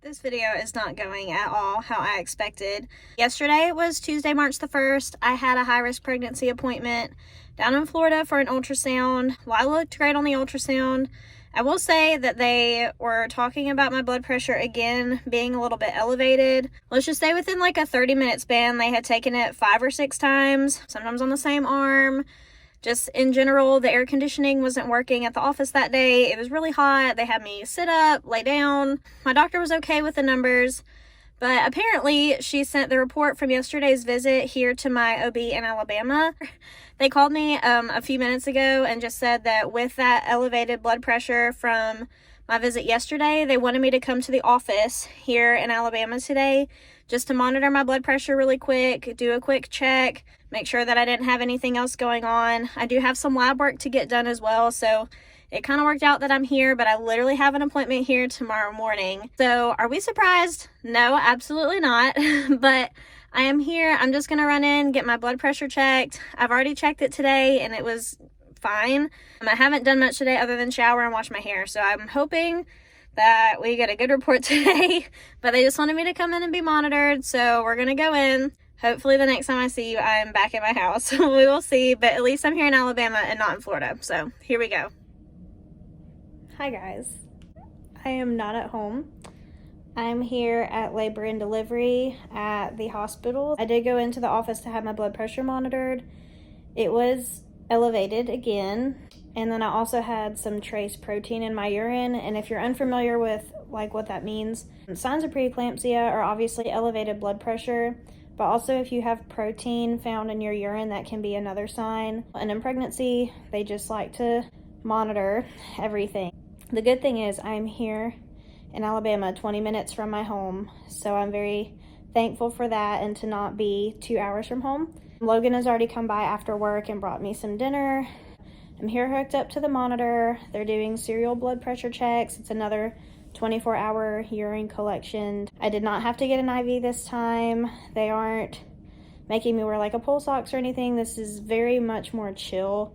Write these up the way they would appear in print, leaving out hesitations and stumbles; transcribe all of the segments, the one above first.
This video is not going at all how I expected. Yesterday was Tuesday, March the 1st. I had a high-risk pregnancy appointment down in Florida for an ultrasound. Lyla looked great on the ultrasound. I will say that they were talking about my blood pressure again being a little bit elevated. Let's just say within like a 30-minute span, they had taken it 5 or 6 times, sometimes on the same arm. Just in general, the air conditioning wasn't working at the office that day. It was really hot. They had me sit up, lay down. My doctor was okay with the numbers, but apparently she sent the report from yesterday's visit here to my OB in Alabama. They called me a few minutes ago and just said that with that elevated blood pressure from my visit yesterday, they wanted me to come to the office here in Alabama today just to monitor my blood pressure really quick, do a quick check, make sure that I didn't have anything else going on. I do have some lab work to get done as well, so it kind of worked out that I'm here, but I literally have an appointment here tomorrow morning. So are we surprised? No, absolutely not. But I am here. I'm just going to run in, get my blood pressure checked. I've already checked it today and it was fine. I haven't done much today other than shower and wash my hair, so I'm hoping that we get a good report today. But they just wanted me to come in and be monitored, so we're gonna go in. Hopefully the next time I see you, I'm back at my house. We will see, but at least I'm here in Alabama and not in Florida, so here we go. Hi guys, I am not at home. I'm here at labor and delivery at the hospital. I did go into the office to have my blood pressure monitored. It was elevated again, and then I also had some trace protein in my urine. And if you're unfamiliar with like what that means, signs of preeclampsia are obviously elevated blood pressure, but also if you have protein found in your urine, that can be another sign. And in pregnancy, they just like to monitor everything. The good thing is I'm here in Alabama, 20 minutes from my home, so I'm very thankful for that and to not be 2 hours from home. Logan has already come by after work and brought me some dinner. I'm here hooked up to the monitor. They're doing serial blood pressure checks. It's another 24-hour urine collection. I did not have to get an IV this time. They aren't making me wear like a pulse ox or anything. This is very much more chill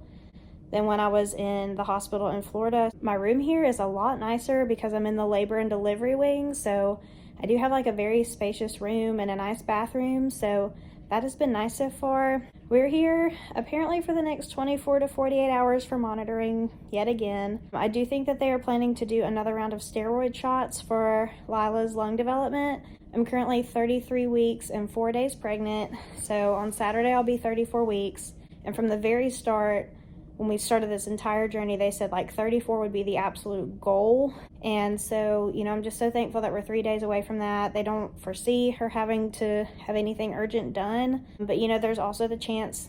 than when I was in the hospital in Florida. My room here is a lot nicer because I'm in the labor and delivery wing, so I do have like a very spacious room and a nice bathroom, so that has been nice so far. We're here apparently for the next 24 to 48 hours for monitoring yet again. I do think that they are planning to do another round of steroid shots for Lila's lung development. I'm currently 33 weeks and 4 days pregnant, so on Saturday I'll be 34 weeks. And from the very start, when we started this entire journey, they said like 34 would be the absolute goal. And so, you know, I'm just so thankful that we're 3 days away from that. They don't foresee her having to have anything urgent done. But, you know, there's also the chance,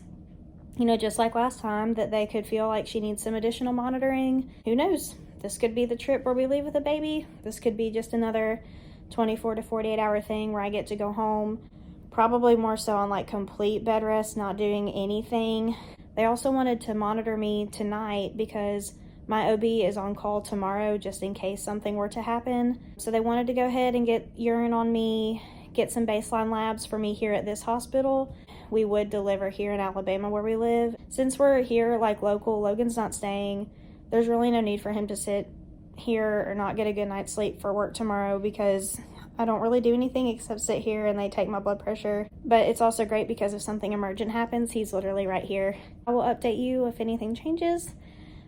you know, just like last time, that they could feel like she needs some additional monitoring. Who knows? This could be the trip where we leave with a baby. This could be just another 24 to 48 hour thing where I get to go home. Probably more so on like complete bed rest, not doing anything. They also wanted to monitor me tonight because my OB is on call tomorrow just in case something were to happen. So they wanted to go ahead and get urine on me, get some baseline labs for me here at this hospital. We would deliver here in Alabama where we live. Since we're here like local, Logan's not staying, there's really no need for him to sit here or not get a good night's sleep for work tomorrow because I don't really do anything except sit here and they take my blood pressure. But it's also great because if something emergent happens, he's literally right here. I will update you if anything changes.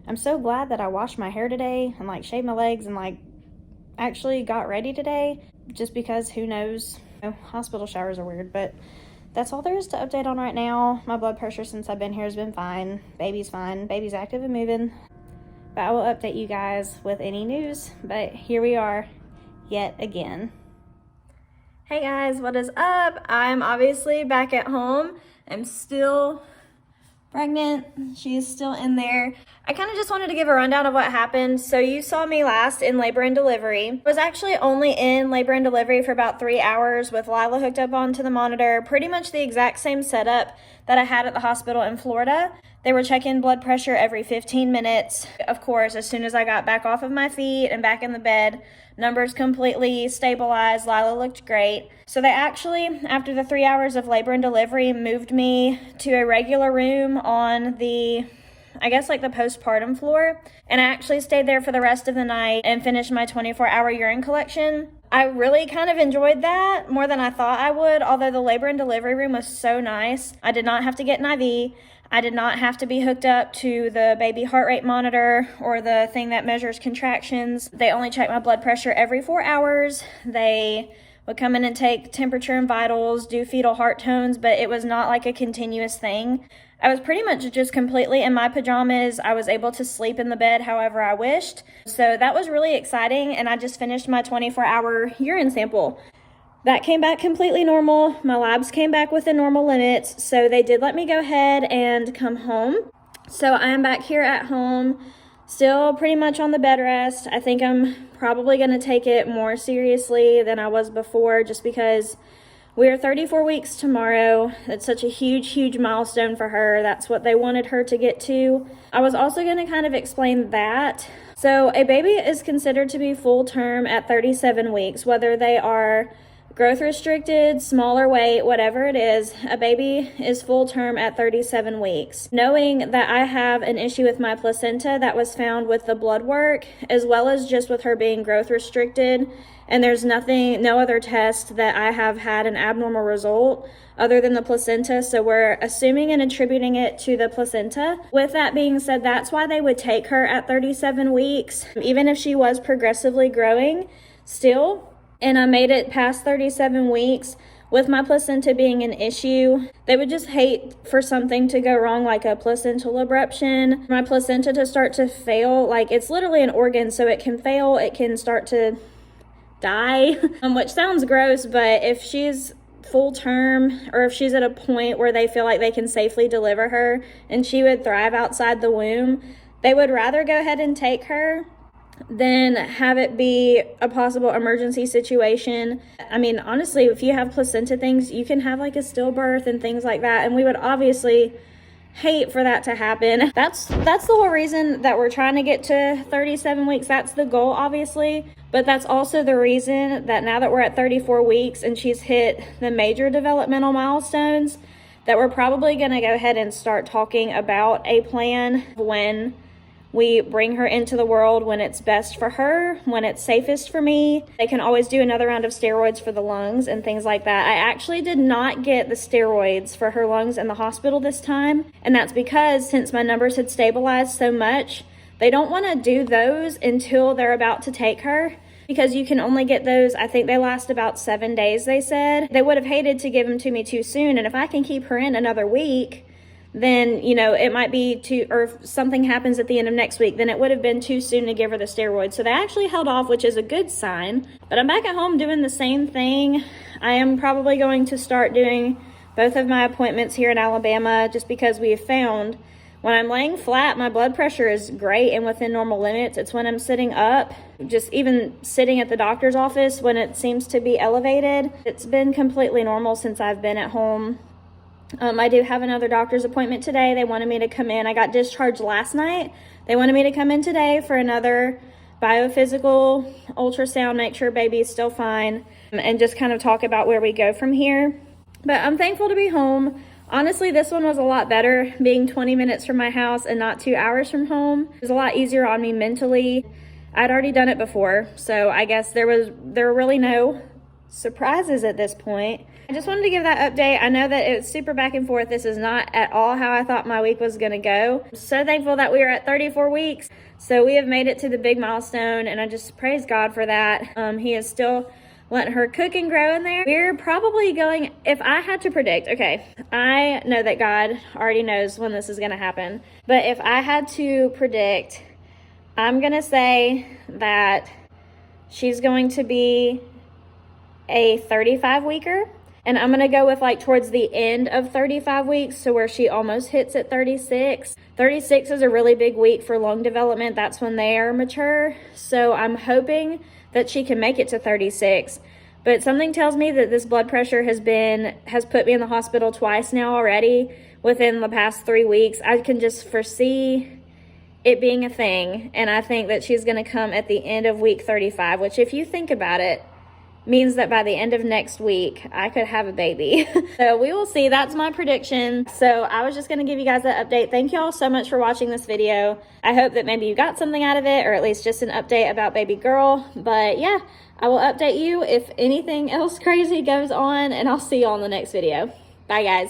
I'm so glad that I washed my hair today and like shaved my legs and like actually got ready today, just because who knows, you know, hospital showers are weird. But that's all there is to update on right now. My blood pressure since I've been here has been fine. Baby's fine. Baby's active and moving. But I will update you guys with any news. But here we are yet again. Hey guys, what is up? I'm obviously back at home. I'm still pregnant. She's still in there. I kind of just wanted to give a rundown of what happened. So you saw me last in labor and delivery. I was actually only in labor and delivery for about 3 hours with Lyla hooked up onto the monitor. Pretty much the exact same setup that I had at the hospital in Florida. They were checking blood pressure every 15 minutes. Of course, as soon as I got back off of my feet and back in the bed, numbers completely stabilized. Lyla looked great. So they actually, after the 3 hours of labor and delivery, moved me to a regular room on the, I guess like the postpartum floor. And I actually stayed there for the rest of the night and finished my 24-hour urine collection. I really kind of enjoyed that more than I thought I would, although the labor and delivery room was so nice. I did not have to get an IV. I did not have to be hooked up to the baby heart rate monitor or the thing that measures contractions. They only check my blood pressure every 4 hours. They would come in and take temperature and vitals, do fetal heart tones, but it was not like a continuous thing. I was pretty much just completely in my pajamas. I was able to sleep in the bed however I wished. So that was really exciting, and I just finished my 24-hour urine sample. That came back completely normal. My labs came back within normal limits, so they did let me go ahead and come home. So I am back here at home, still pretty much on the bed rest. I think I'm probably going to take it more seriously than I was before, just because we're 34 weeks tomorrow. It's such a huge milestone for her. That's what they wanted her to get to. I was also going to kind of explain that. So a baby is considered to be full term at 37 weeks, whether they are growth restricted, smaller weight, whatever it is, a baby is full term at 37 weeks. Knowing that I have an issue with my placenta that was found with the blood work, as well as just with her being growth restricted, and there's no other test that I have had an abnormal result other than the placenta, so we're assuming and attributing it to the placenta. With that being said, that's why they would take her at 37 weeks, even if she was progressively growing still. And I made it past 37 weeks with my placenta being an issue. They would just hate for something to go wrong, like a placental abruption, my placenta to start to fail. Like, it's literally an organ, so it can fail, it can start to die, which sounds gross, but if she's full term, or if she's at a point where they feel like they can safely deliver her and she would thrive outside the womb, they would rather go ahead and take her than have it be a possible emergency situation. I mean, honestly, if you have placenta things, you can have like a stillbirth and things like that, and we would obviously hate for that to happen. That's the whole reason that we're trying to get to 37 weeks. That's the goal, obviously, but that's also the reason that now that we're at 34 weeks and she's hit the major developmental milestones, that we're probably going to go ahead and start talking about a plan when we bring her into the world, when it's best for her, when it's safest for me. They can always do another round of steroids for the lungs and things like that. I actually did not get the steroids for her lungs in the hospital this time, and that's because since my numbers had stabilized so much, they don't want to do those until they're about to take her, because you can only get those, I think they last about 7 days, they said. They would have hated to give them to me too soon, and if I can keep her in another week, then, you know, it might be or if something happens at the end of next week, then it would have been too soon to give her the steroids. So they actually held off, which is a good sign. But I'm back at home doing the same thing. I am probably going to start doing both of my appointments here in Alabama, just because we have found when I'm laying flat, my blood pressure is great and within normal limits. It's when I'm sitting up, just even sitting at the doctor's office, when it seems to be elevated. It's been completely normal since I've been at home. I do have another doctor's appointment today. They wanted me to come in. I got discharged last night. They wanted me to come in today for another biophysical ultrasound, make sure baby is still fine, and just kind of talk about where we go from here. But I'm thankful to be home. Honestly, this one was a lot better, being 20 minutes from my house and not 2 hours from home. It was a lot easier on me mentally. I'd already done it before, so I guess there were really no surprises at this point. I just wanted to give that update. I know that it's super back and forth. This is not at all how I thought my week was going to go. I'm so thankful that we are at 34 weeks. So we have made it to the big milestone, and I just praise God for that. He is still letting her cook and grow in there. We're probably going, if I had to predict, okay, I know that God already knows when this is going to happen, but if I had to predict, I'm going to say that she's going to be a 35 weeker. And I'm going to go with like towards the end of 35 weeks, so where she almost hits at 36. 36 is a really big week for lung development. That's when they are mature. So I'm hoping that she can make it to 36. But something tells me that this blood pressure has put me in the hospital twice now already within the past 3 weeks. I can just foresee it being a thing. And I think that she's going to come at the end of week 35, which if you think about it, means that by the end of next week, I could have a baby. So we will see. That's my prediction. So I was just going to give you guys that update. Thank you all so much for watching this video. I hope that maybe you got something out of it, or at least just an update about baby girl. But yeah, I will update you if anything else crazy goes on, and I'll see you all in the next video. Bye, guys.